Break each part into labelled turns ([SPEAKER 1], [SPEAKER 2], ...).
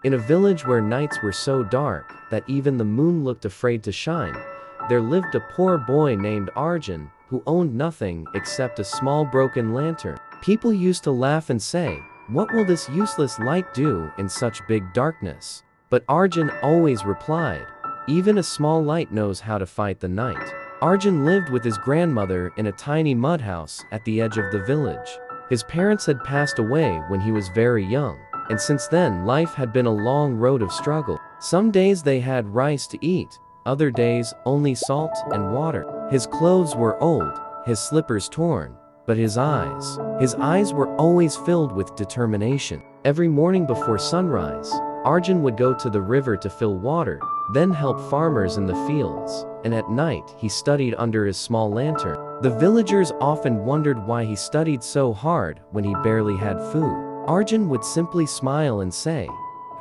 [SPEAKER 1] In a village where nights were so dark that even the moon looked afraid to shine, there lived a poor boy named Arjun who owned nothing except a small broken lantern. People used to laugh and say, "What will this useless light do in such big darkness?" But Arjun always replied, "Even a small light knows how to fight the night." Arjun lived with his grandmother in a tiny mud house at the edge of the village. His parents had passed away when he was very young, and since then life had been a long road of struggle. Some days they had rice to eat, other days only salt and water. His clothes were old, his slippers torn, but his eyes were always filled with determination. Every morning before sunrise, Arjun would go to the river to fill water, then help farmers in the fields, and at night he studied under his small lantern. The villagers often wondered why he studied so hard when he barely had food. Arjun would simply smile and say,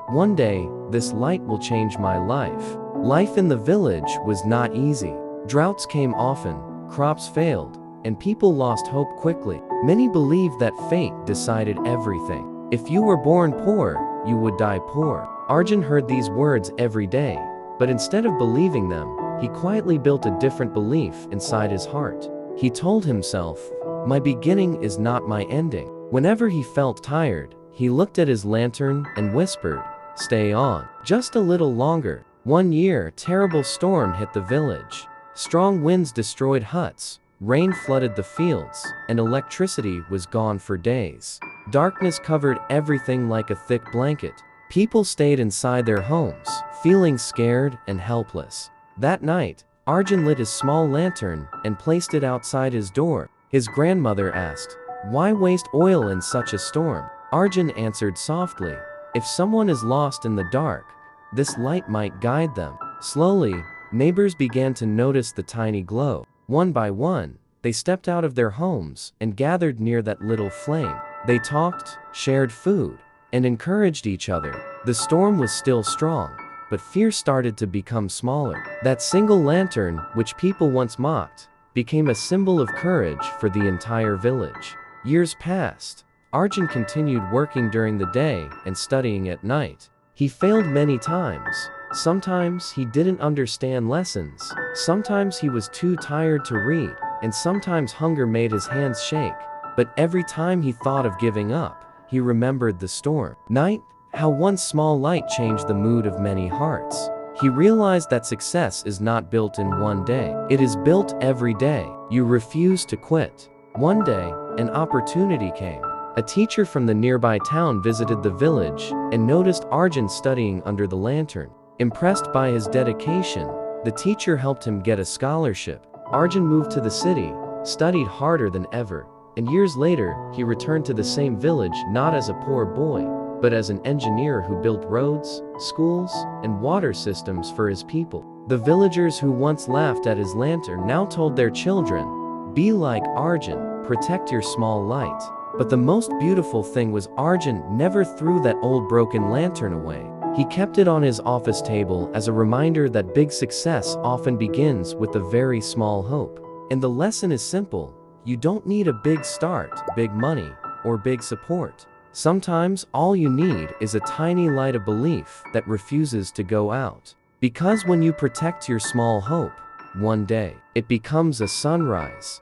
[SPEAKER 1] "One day, this light will change my life." Life in the village was not easy. Droughts came often, crops failed, and people lost hope quickly. Many believed that fate decided everything. If you were born poor, you would die poor. Arjun heard these words every day, but instead of believing them, he quietly built a different belief inside his heart. He told himself, "My beginning is not my ending." Whenever he felt tired, he looked at his lantern and whispered, "Stay on, just a little longer." One year, a terrible storm hit the village. Strong winds destroyed huts, rain flooded the fields, and electricity was gone for days. Darkness covered everything like a thick blanket. People stayed inside their homes, feeling scared and helpless. That night, Arjun lit his small lantern and placed it outside his door. His grandmother asked, "Why waste oil in such a storm?" Arjun answered softly, "If someone is lost in the dark, this light might guide them." Slowly, neighbors began to notice the tiny glow. One by one, they stepped out of their homes and gathered near that little flame. They talked, shared food, and encouraged each other. The storm was still strong, but fear started to become smaller. That single lantern, which people once mocked, became a symbol of courage for the entire village. Years passed. Arjun continued working during the day and studying at night. He failed many times. Sometimes he didn't understand lessons. Sometimes he was too tired to read, and sometimes hunger made his hands shake. But every time he thought of giving up, he remembered the storm. Night, how one small light changed the mood of many hearts. He realized that success is not built in one day. It is built every day. You refuse to quit. One day, an opportunity came. A teacher from the nearby town visited the village and noticed Arjun studying under the lantern. Impressed by his dedication, the teacher helped him get a scholarship. Arjun moved to the city, studied harder than ever, and years later, he returned to the same village not as a poor boy, but as an engineer who built roads, schools, and water systems for his people. The villagers who once laughed at his lantern now told their children, "Be like Arjun, protect your small light." But the most beautiful thing was Arjun never threw that old broken lantern away. He kept it on his office table as a reminder that big success often begins with a very small hope. And the lesson is simple: you don't need a big start, big money, or big support. Sometimes all you need is a tiny light of belief that refuses to go out. Because when you protect your small hope, one day, it becomes a sunrise.